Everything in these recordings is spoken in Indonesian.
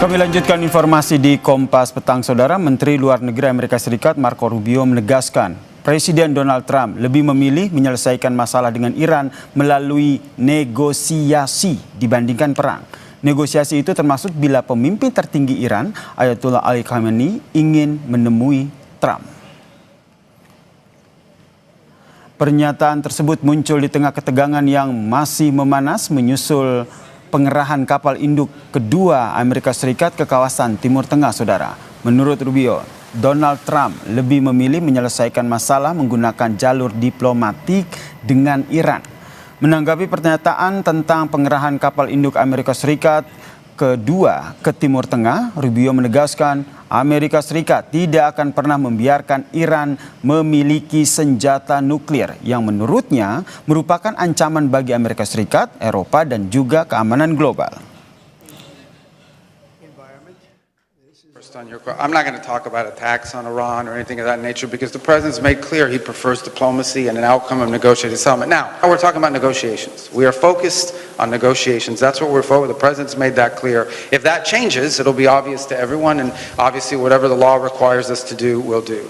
Kami lanjutkan informasi di Kompas Petang, Saudara. Menteri Luar Negeri Amerika Serikat Marco Rubio menegaskan Presiden Donald Trump lebih memilih menyelesaikan masalah dengan Iran melalui negosiasi dibandingkan perang. Negosiasi itu termasuk bila pemimpin tertinggi Iran, Ayatollah Ali Khamenei, ingin menemui Trump. Pernyataan tersebut muncul di tengah ketegangan yang masih memanas menyusul pengerahan kapal induk kedua Amerika Serikat ke kawasan Timur Tengah, Saudara. Menurut Rubio, Donald Trump lebih memilih menyelesaikan masalah menggunakan jalur diplomatik dengan Iran. Menanggapi pernyataan tentang pengerahan kapal induk Amerika Serikat kedua ke Timur Tengah, Rubio menegaskan Amerika Serikat tidak akan pernah membiarkan Iran memiliki senjata nuklir yang menurutnya merupakan ancaman bagi Amerika Serikat, Eropa, dan juga keamanan global. I'm not going to talk about attacks on Iran or anything of that nature because the president's made clear he prefers diplomacy and an outcome of negotiated settlement. Now, we're talking about negotiations. We are focused on negotiations. That's what we're focused on. The president's made that clear. If that changes, it'll be obvious to everyone, and obviously whatever the law requires us to do, we'll do.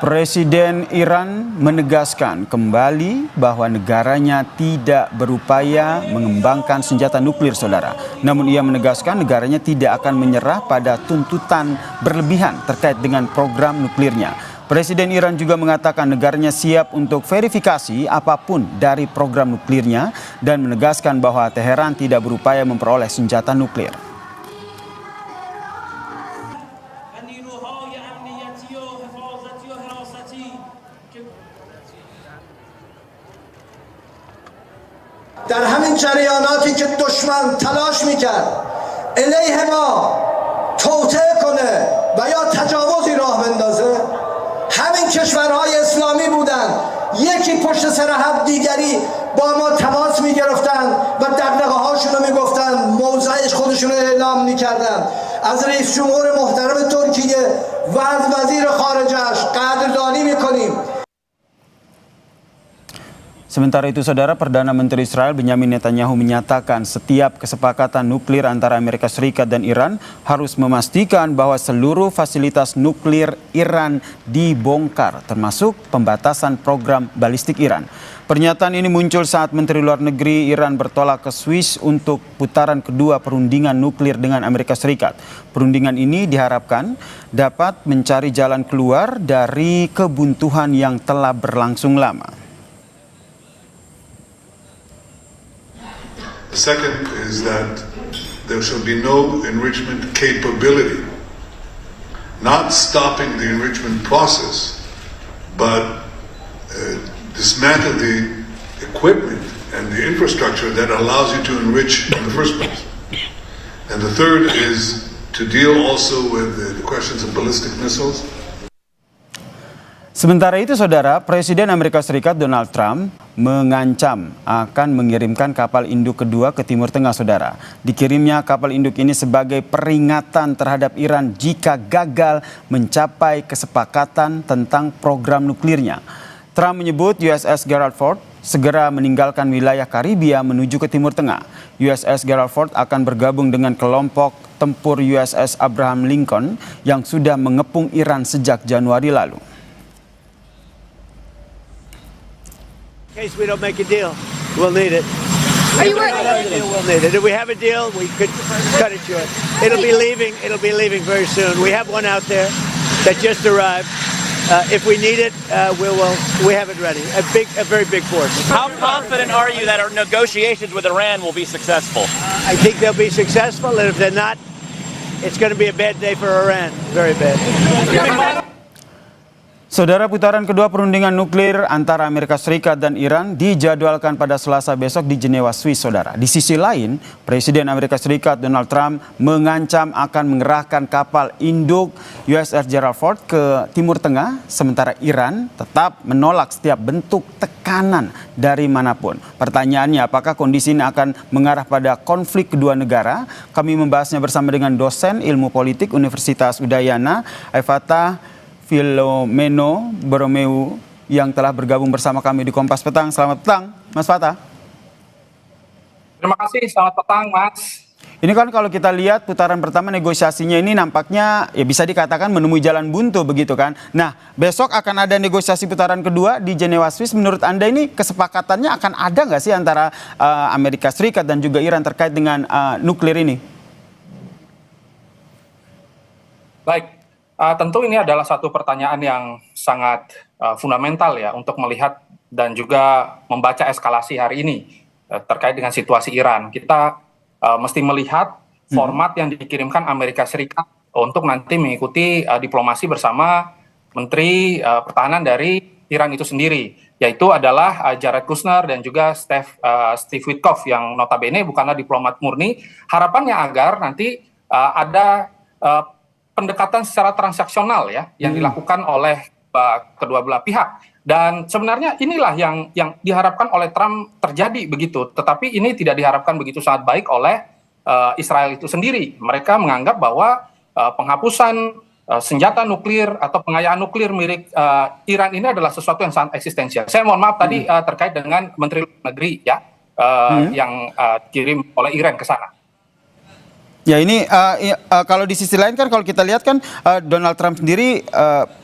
Presiden Iran menegaskan kembali bahwa negaranya tidak berupaya mengembangkan senjata nuklir, Saudara. Namun ia menegaskan negaranya tidak akan menyerah pada tuntutan berlebihan terkait dengan program nuklirnya. Presiden Iran juga mengatakan negaranya siap untuk verifikasi apapun dari program nuklirnya dan menegaskan bahwa Teheran tidak berupaya memperoleh senjata nuklir. در همین جریاناتی که دشمن تلاش میکرد علیه ما توطئه کنه و یا تجاوزی راه بندازه، همین کشورهای اسلامی بودن یکی پشت سر هم دیگری با ما تماس میگرفتن و دغدغه هاشون رو میگفتن، موضعش خودشون رو اعلام میکردن. از رئیس جمهور محترم ترکیه و از وزیر خارجه‌اش قدردانی میکنیم. Sementara itu, Saudara, Perdana Menteri Israel Benyamin Netanyahu menyatakan setiap kesepakatan nuklir antara Amerika Serikat dan Iran harus memastikan bahwa seluruh fasilitas nuklir Iran dibongkar, termasuk pembatasan program balistik Iran. Pernyataan ini muncul saat Menteri Luar Negeri Iran bertolak ke Swiss untuk putaran kedua perundingan nuklir dengan Amerika Serikat. Perundingan ini diharapkan dapat mencari jalan keluar dari kebuntuan yang telah berlangsung lama. The second is that there shall be no enrichment capability, not stopping the enrichment process, but dismantle the equipment and the infrastructure that allows you to enrich in the first place. And the third is to deal also with the questions of ballistic missiles. Sementara itu, Saudara, Presiden Amerika Serikat Donald Trump mengancam akan mengirimkan kapal induk kedua ke Timur Tengah, Saudara. Dikirimnya kapal induk ini sebagai peringatan terhadap Iran jika gagal mencapai kesepakatan tentang program nuklirnya. Trump menyebut USS Gerald Ford segera meninggalkan wilayah Karibia menuju ke Timur Tengah. USS Gerald Ford akan bergabung dengan kelompok tempur USS Abraham Lincoln yang sudah mengepung Iran sejak Januari lalu. In case we don't make a deal, we'll need it. Are you worried? We'll need it. If we have a deal, we could cut it short. It'll be leaving very soon. We have one out there that just arrived. If we need it, we have it ready. A very big force. How confident are you that our negotiations with Iran will be successful? I think they'll be successful, and if they're not, it's going to be a bad day for Iran. Very bad. Saudara, putaran kedua perundingan nuklir antara Amerika Serikat dan Iran dijadwalkan pada Selasa besok di Jenewa, Swiss, Saudara. Di sisi lain, Presiden Amerika Serikat Donald Trump mengancam akan mengerahkan kapal induk USS Gerald Ford ke Timur Tengah, sementara Iran tetap menolak setiap bentuk tekanan dari manapun. Pertanyaannya, apakah kondisi ini akan mengarah pada konflik kedua negara? Kami membahasnya bersama dengan dosen ilmu politik Universitas Udayana, Aifata Filomeno Boromeu, yang telah bergabung bersama kami di Kompas Petang. Selamat petang, Mas Fatah. Terima kasih, selamat petang Mas. Ini kan kalau kita lihat putaran pertama negosiasinya ini nampaknya ya bisa dikatakan menemui jalan buntu begitu kan. Nah, besok akan ada negosiasi putaran kedua di Jenewa, Swiss. Menurut Anda ini kesepakatannya akan ada nggak sih antara Amerika Serikat dan juga Iran terkait dengan nuklir ini? Baik, tentu ini adalah satu pertanyaan yang sangat fundamental ya untuk melihat dan juga membaca eskalasi hari ini terkait dengan situasi Iran. Kita mesti melihat format yang dikirimkan Amerika Serikat untuk nanti mengikuti diplomasi bersama Menteri Pertahanan dari Iran itu sendiri, yaitu adalah Jared Kushner dan juga Steve Witkoff yang notabene bukanlah diplomat murni. Harapannya agar nanti ada pendekatan secara transaksional ya yang dilakukan oleh kedua belah pihak. Dan sebenarnya inilah yang diharapkan oleh Trump terjadi begitu. Tetapi ini tidak diharapkan begitu sangat baik oleh Israel itu sendiri. Mereka menganggap bahwa penghapusan senjata nuklir atau pengayaan nuklir milik Iran ini adalah sesuatu yang sangat eksistensial. Saya mohon maaf tadi terkait dengan Menteri Luar Negeri ya yang kirim oleh Iran ke sana. Ya ini kalau di sisi lain kan kalau kita lihat kan Donald Trump sendiri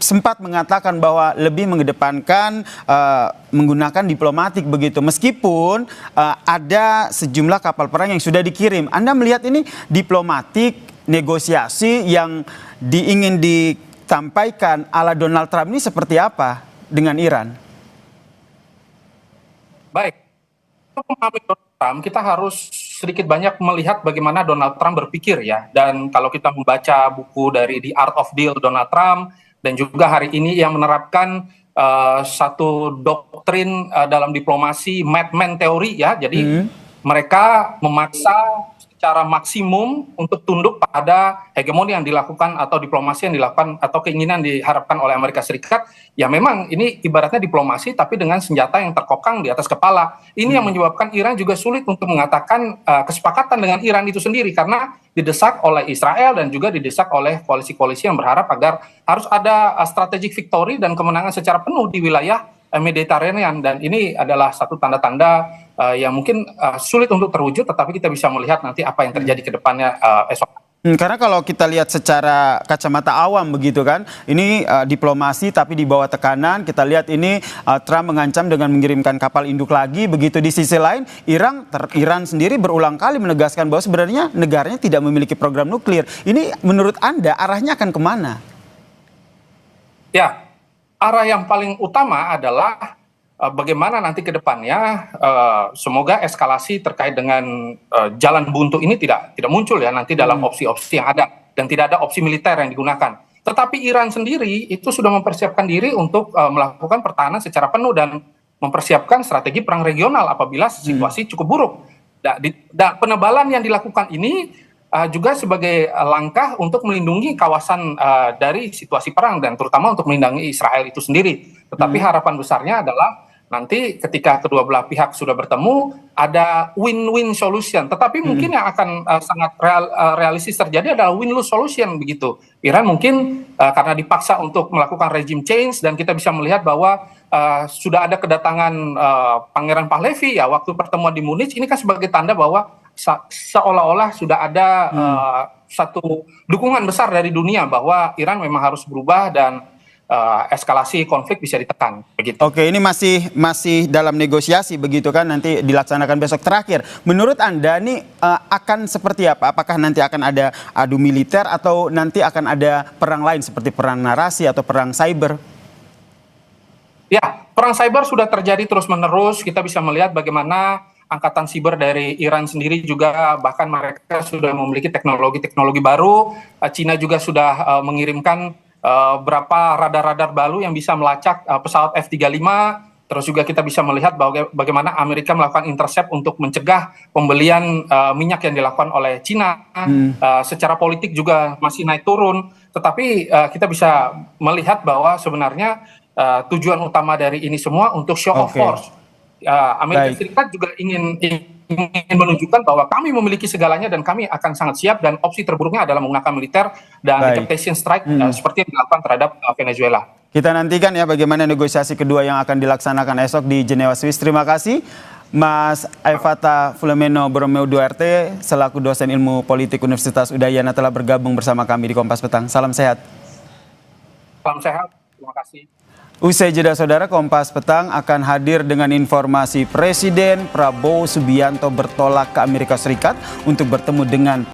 sempat mengatakan bahwa lebih mengedepankan menggunakan diplomatik begitu. Meskipun ada sejumlah kapal perang yang sudah dikirim. Anda melihat ini diplomatik, negosiasi yang ingin disampaikan ala Donald Trump ini seperti apa dengan Iran? Baik, untuk memahami Donald Trump kita harus sedikit banyak melihat bagaimana Donald Trump berpikir ya. Dan kalau kita membaca buku dari The Art of Deal Donald Trump dan juga hari ini yang menerapkan satu doktrin dalam diplomasi madman teori ya. Jadi mereka memaksa secara maksimum untuk tunduk pada hegemoni yang dilakukan atau diplomasi yang dilakukan atau keinginan diharapkan oleh Amerika Serikat. Ya memang ini ibaratnya diplomasi tapi dengan senjata yang terkokang di atas kepala. Ini yang menyebabkan Iran juga sulit untuk mengatakan kesepakatan dengan Iran itu sendiri karena didesak oleh Israel dan juga didesak oleh koalisi-koalisi yang berharap agar harus ada strategic victory dan kemenangan secara penuh di wilayah Mediterranean. Dan ini adalah satu tanda-tanda yang mungkin sulit untuk terwujud, tetapi kita bisa melihat nanti apa yang terjadi ke depannya esok. Karena kalau kita lihat secara kacamata awam begitu kan, ini diplomasi tapi di bawah tekanan. Kita lihat ini Trump mengancam dengan mengirimkan kapal induk lagi. Begitu di sisi lain, Iran sendiri berulang kali menegaskan bahwa sebenarnya negaranya tidak memiliki program nuklir. Ini menurut Anda arahnya akan kemana? Ya, arah yang paling utama adalah bagaimana nanti ke depannya semoga eskalasi terkait dengan jalan buntu ini tidak muncul ya nanti dalam opsi-opsi yang ada dan tidak ada opsi militer yang digunakan. Tetapi Iran sendiri itu sudah mempersiapkan diri untuk melakukan pertahanan secara penuh dan mempersiapkan strategi perang regional apabila situasi cukup buruk. Dan penebalan yang dilakukan ini juga sebagai langkah untuk melindungi kawasan dari situasi perang dan terutama untuk melindungi Israel itu sendiri. Tetapi harapan besarnya adalah nanti ketika kedua belah pihak sudah bertemu ada win-win solution. Tetapi mungkin yang akan sangat realistis terjadi adalah win-lose solution begitu. Iran mungkin karena dipaksa untuk melakukan regime change dan kita bisa melihat bahwa sudah ada kedatangan Pangeran Pahlavi ya waktu pertemuan di Munich ini kan sebagai tanda bahwa seolah-olah sudah ada satu dukungan besar dari dunia bahwa Iran memang harus berubah dan eskalasi konflik bisa ditekan begitu. Oke, ini masih dalam negosiasi begitu kan nanti dilaksanakan besok. Terakhir, menurut Anda nih akan seperti apa? Apakah nanti akan ada adu militer atau nanti akan ada perang lain seperti perang narasi atau perang cyber? Ya, perang cyber sudah terjadi terus-menerus. Kita bisa melihat bagaimana angkatan siber dari Iran sendiri juga bahkan mereka sudah memiliki teknologi baru. Cina juga sudah mengirimkan berapa radar-radar baru yang bisa melacak pesawat F-35. Terus juga kita bisa melihat bagaimana Amerika melakukan intercept untuk mencegah pembelian minyak yang dilakukan oleh Cina. Secara politik juga masih naik turun. Tetapi kita bisa melihat bahwa sebenarnya tujuan utama dari ini semua untuk show of force. Amerika Serikat juga ingin menunjukkan bahwa kami memiliki segalanya dan kami akan sangat siap dan opsi terburuknya adalah menggunakan militer dan decapitation strike seperti yang dilakukan terhadap Venezuela. Kita nantikan ya bagaimana negosiasi kedua yang akan dilaksanakan esok di Jenewa, Swiss. Terima kasih Mas Aifata Filomeno Borromeo Duarte selaku dosen ilmu politik Universitas Udayana telah bergabung bersama kami di Kompas Petang. Salam sehat. Salam sehat, terima kasih. Usai jeda saudara, Kompas Petang akan hadir dengan informasi Presiden Prabowo Subianto bertolak ke Amerika Serikat untuk bertemu dengan